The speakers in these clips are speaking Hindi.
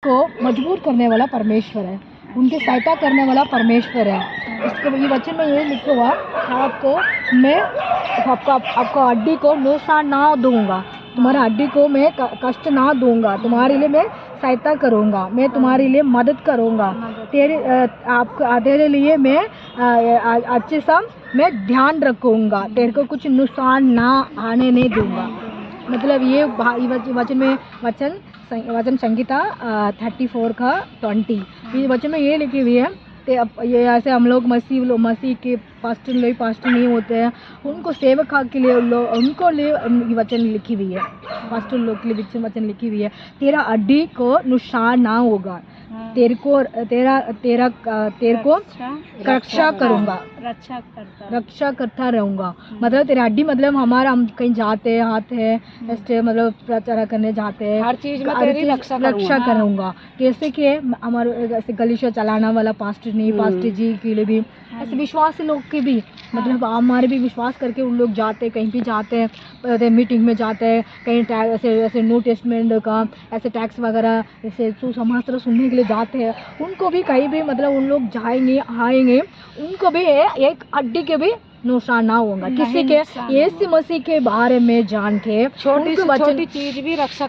को मजबूर करने वाला परमेश्वर है, उनकी सहायता करने वाला परमेश्वर है। इसको ये वचन में ये लिखा हुआ आपको मैं आपको हड्डी को नुकसान ना दूंगा, तुम्हारे हड्डी को मैं कष्ट ना दूंगा, तुम्हारे लिए मैं सहायता करूंगा, मैं तुम्हारे लिए मदद करूंगा, तेरे लिए मैं अच्छे सा मैं ध्यान रखूंगा, तेरे को कुछ नुकसान ना आने नहीं दूंगा। मतलब ये वचन संगीता 34 का 20 ये वचन में ये लिखी हुई है। तो अब ये ऐसे हम लोग मसीह के पास्टर नहीं होते हैं, उनको सेवक के लिए उनको लिए वचन लिखी हुई है, पास्टर लोग के लिए वचन लिखी हुई है। तेरा हड्डी को नुकसान ना होगा, तेरे को रक्षा करूंगा, रक्षा करता रहूंगा। मतलब तेरा हड्डी मतलब हमारा हम कहीं जाते हैं आते हैं ऐसे मतलब प्रचार करने जाते हैं, हर चीज में तेरी रक्षा करूंगा। जैसे कि हमारे ऐसे गलीशा चलाना वाला पास्टर जी के लिए भी ऐसे विश्वास लोग के भी मतलब हमारे भी विश्वास करके उन लोग जाते कहीं भी जाते हैं, मीटिंग में जाते हैं, कहीं ऐसे न्यू टेस्टमेंट का ऐसे टैक्स वगैरह ऐसे सुसमाचार सुनने के लिए जाते हैं। उनको भी कहीं भी मतलब उन लोग जाएंगे आएंगे, उनको भी एक हड्डी के भी नुकसान ना होगा। किसी के यीशु मसीह के बारे में जान के छोटी चीज भी रक्षा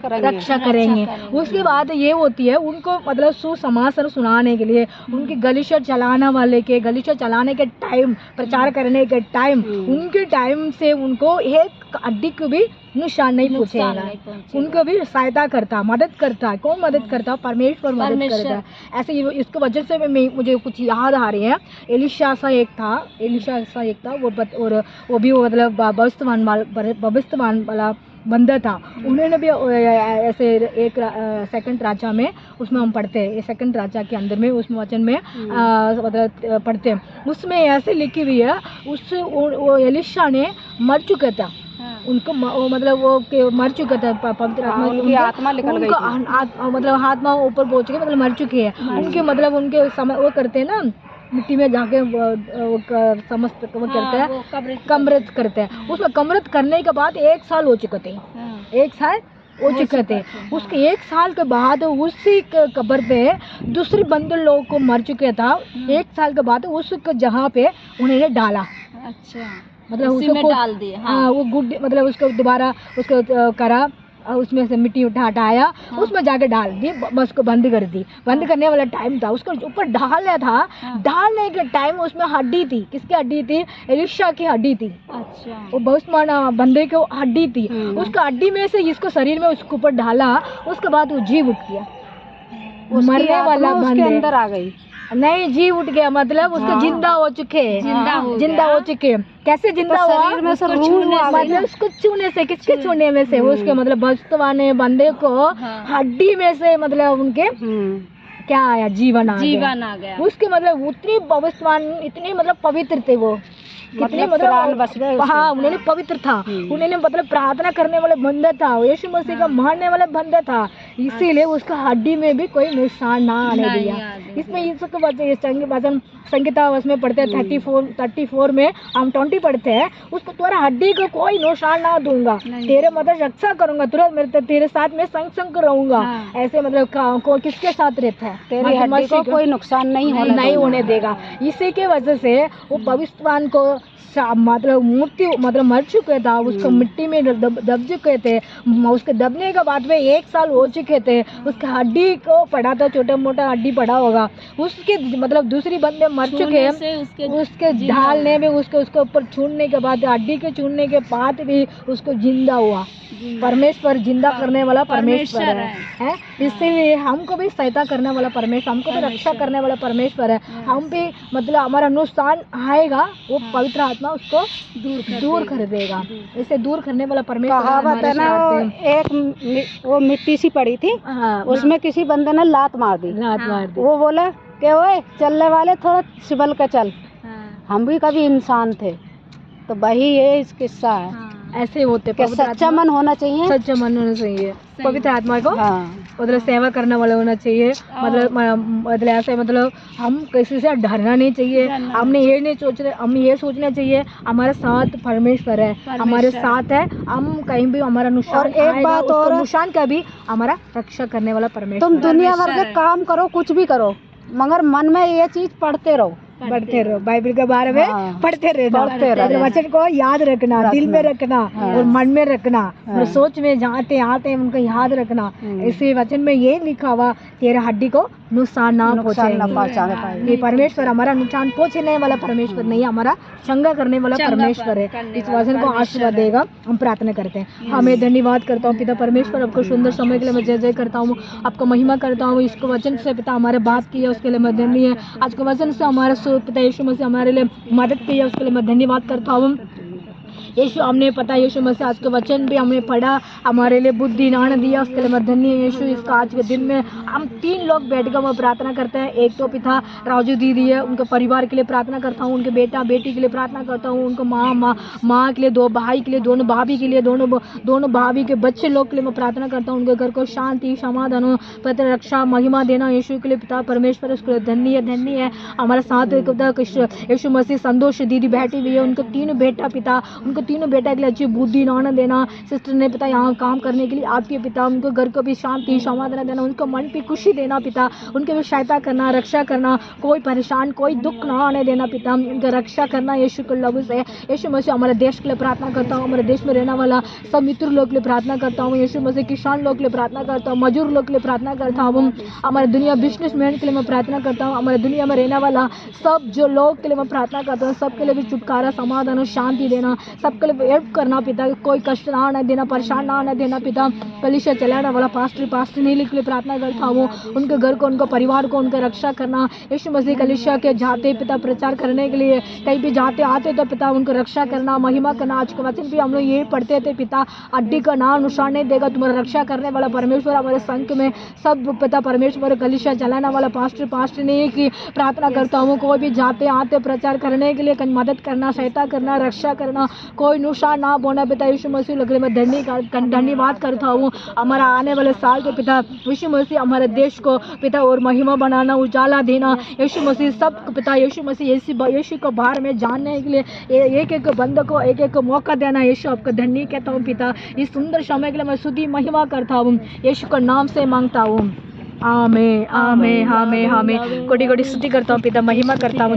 करेंगे। उसके बाद ये होती है उनको मतलब सुसमाचार सुनाने के लिए उनके गलीशा चलाने के टाइम, प्रचार करने के टाइम, उनके टाइम से उनको एक हड्डी को भी नुकसान नहीं पहुंचेगा। उनको भी सहायता करता, मदद करता है। कौन मदद करता है? परमेश्वर मदद करता है। ऐसे इसकी वजह से मुझे कुछ याद आ रही है। एलिशा सा एक था वो भी मतलब भविष्यवाण वाला बंदा था। उन्होंने भी ऐसे एक सेकंड राजा में उसमें हम पढ़ते हैं, सेकंड राजा के अंदर में उसमें वचन में मतलब पढ़ते हैं, उसमें ऐसे लिखी हुई है उससे वो एलिशा ने मर चुका था। उनको मतलब वो मर चुका था, पवित्र आत्मा उनकी आत्मा निकल गई थी। मतलब आत्मा ऊपर पहुंच गई, मतलब मर चुकी है। उनके मतलब उनके समय वो करते हैं ना मिट्टी में जाके समस्त वो करते हैं, कमरत करते हैं। उसमें कमरत करने के बाद 1 साल हो चुके थे, 1 साल हो चुके थे। उसके 1 साल के बाद उसी कब्र पे दूसरे बंदर लोग को मर चुके था। 1 साल के बाद उसको जहाँ पे उन्होंने डाला, अच्छा मतलब उसको डाल दिया। हाँ वो गुड मतलब उसको दोबारा उसको करा, उसमें से मिट्टी हटाया, उसमें जाके डाल दी, बस उसको बंद कर दी। बंद करने वाला टाइम था, उसको ऊपर डाला था। डालने के टाइम उसमें हड्डी थी। किसकी हड्डी थी? एलिशा की हड्डी थी। अच्छा वो भविष्यवाणी बंदे की हड्डी थी। उसका हड्डी में से इसको शरीर में उसके ऊपर डाला, उसके बाद वो जी उठ गया। मरने वाला उसके अंदर आ गई, नहीं जी उठ गया, मतलब उसको जिंदा हो चुके, जिंदा हो चुके। कैसे जिंदा हुआ? मतलब उसको छूने से, किसके छूने में से? उसके मतलब भविष्यवाणी बंदे को हड्डी में से मतलब उनके क्या आया? जीवन आ गया। उसके मतलब उतनी भविष्यवाणी, इतनी मतलब पवित्र थे वो, कितने मतलब हाँ उन्होंने पवित्र था, उन्होंने मतलब प्रार्थना करने वाले बंदा था, यीशु मसीह का मानने वाला बंदा था, इसीलिए उसका हड्डी में भी कोई नुकसान ना आने दिया। इसमें इसको वचन संगीता उसमें पढ़ते हैं 34 में हम 20 पढ़ते हैं, उसको तुम्हारा हड्डी को कोई नुकसान ना दूंगा, तेरे मतलब रक्षा करूंगा, तुरंत तेरे साथ में संग रहूंगा। ऐसे मतलब किसके साथ रहता है? तेरी हड्डी को कोई नुकसान नहीं होने देगा। इसी के वजह से वो भविष्यवाणी को मतलब मूर्ति मतलब मर चुके था, उसको मिट्टी में दब चुके थे। उसके दबने के बाद में 1 साल हो चुके थे। उसके हड्डी को पड़ा था, छोटा मोटा हड्डी पड़ा होगा, उसके मतलब दूसरी बंदे मर चुके हैं। उसके ढालने में उसके ऊपर छूने के बाद, हड्डी के छूने के बाद भी उसको जिंदा हुआ। परमेश्वर जिंदा करने वाला परमेश्वर है। इसीलिए हमको भी सहायता करने वाला परमेश्वर, हमको भी रक्षा करने वाला परमेश्वर है। हम भी मतलब हमारा नुकसान आएगा, वो पवित्र आत्मा उसको दूर कर देगा। इसे दूर करने वाला परमेश्वर कहावत है ना, एक वो मिट्टी सी पड़ी थी, उसमें किसी बंदे ने लात मार दी। वो बोला कि ओए चलने वाले थोड़ा सिबल के चल। हम भी कभी इंसान थे, तो वही ये इस किस्सा है। ऐसे होते कि सच्चा मन होना चाहिए, सच्चा मन होना चाहिए, पवित्र आत्मा को हाँ मतलब सेवा करने वाला होना चाहिए। मतलब ऐसे मतलब हम किसी से डरना नहीं चाहिए। हमने ये नहीं सोच रहे, हम ये सोचना चाहिए हमारे साथ परमेश्वर है, हमारे साथ है, हम कहीं भी हमारा नुकसान और एक बात और, नुकसान का भी हमारा रक्षा करने वाला परमेश्वर। तुम दुनिया भर के काम करो, कुछ भी करो, मगर मन में ये चीज पढ़ते रहो, बाइबल के बारे में पढ़ते रहना, वचन को याद रखना, दिल में रखना और मन में रखना, और सोच में जाते आते उनको याद रखना। इसी वचन में ये लिखा हुआ तेरे हड्डी को नुकसान ना पहुंचे। ये परमेश्वर हमारा नुकसान पहुंचने वाला परमेश्वर नहीं, हमारा चंगा करने वाला परमेश्वर है। इस वचन को आशीर्वाद देगा। हम प्रार्थना करते हैं। हमें धन्यवाद करता हूँ पिता परमेश्वर, आपको सुंदर समय के लिए मैं जय जय करता हूँ, आपको महिमा करता हूँ। इसको वचन से पिता हमारे बात की है उसके लिए मैं धन्य है। आज के वचन से हमारे पिता यीशु मसीह हमारे लिए मदद की है, उसके लिए मैं धन्यवाद करता हूँ। यीशु हमने पता यीशु मसीह आज के वचन भी हमने पढ़ा, हमारे लिए बुद्धि ज्ञान दिया, उसके लिए मैं धन्य यीशु। इसका आज के दिन में हम 3 लोग बैठकर मैं प्रार्थना करते हैं। एक तो पिता राजू दीदी है, उनके परिवार के लिए प्रार्थना करता हूँ, उनके बेटा बेटी के लिए प्रार्थना करता हूँ, उनको माँ के लिए, 2 भाई के लिए, दोनों भाभी के लिए, दोनों भाभी के बच्चे लोग के लिए मैं प्रार्थना करता हूँ। उनके घर को शांति समाधान हो, पत्र रक्षा महिमा देना यीशु के लिए पिता परमेश्वर, उसके लिए धन्य है। हमारे साथ यीशु मसीह संतोष दीदी बैठी हुई है, उनके 3 बेटा पिता, उनको 3 बेटा के लिए अच्छी बुद्धि ज्ञान देना। सिस्टर ने पिता यहाँ काम करने के लिए आपके पिता, उनको घर को भी शांति समाधान देना, उनको मन पे खुशी देना पिता, उनके भी सहायता करना, रक्षा करना, कोई परेशान कोई दुख ना आने देना पिता, उनका रक्षा करना यीशु के लहू से। यीशु मसीह हमारे देश के लिए प्रार्थना करता हूँ, हमारे देश में रहने वाला सब मित्र लोग के लिए प्रार्थना करता हूँ। यीशु मसीह किसान लोग के लिए प्रार्थना करता हूँ, मजदूर लोग के लिए प्रार्थना करता हूँ, हमारे दुनिया बिजनेसमैन के लिए मैं प्रार्थना करता हूँ, हमारे दुनिया में रहने वाला सब जो लोग के लिए मैं प्रार्थना करता हूँ, सबके लिए भी छुटकारा समाधान और शांति देना, सबके लिए हेल्प करना पिता, कोई कष्ट ना आने देना, परेशान ना आने देना पिता। कलीसिया चलाने वाला पास्टर नीली के लिए प्रार्थना करता हूँ, उनके घर को, उनका परिवार को, उनका रक्षा करना। यीशु मसीह कलीसिया के जाते पिता प्रचार करने के लिए कहीं भी जाते आते तो पिता उनको रक्षा करना, महिमा करना। आज के वचन भी हम लोग यही पढ़ते थे पिता, अड्डी का नाम नुकसान नहीं देगा, तुम्हारा रक्षा करने वाला परमेश्वर। हमारे संघ में सब पिता परमेश्वर कलीसिया चलाने वाला पास्टर नहीं की प्रार्थना करता हूँ, कोई भी जाते आते प्रचार करने के लिए मदद करना, सहायता करना, रक्षा करना, कोई नुकसान ना बोना पिता यीशु मसीह लग रहे मैं धन्यवाद करता हूँ। हमारा आने वाले साल के पिता यीशु मसीह हमारे देश को पिता और महिमा बनाना, उजाला देना यीशु मसीह सब पिता यीशु मसीह यीशु को बाहर में जानने के लिए एक एक बंद को एक एक मौका देना। यीशु आपका धन्य कहता हूँ पिता, इस सुंदर समय के लिए मैं स्तुति महिमा करता हूँ, यीशु के नाम से मांगता हूँ। आमीन आमीन आमीन आमीन। कोटि कोटि स्तुति करता हूँ पिता, महिमा करता हूँ।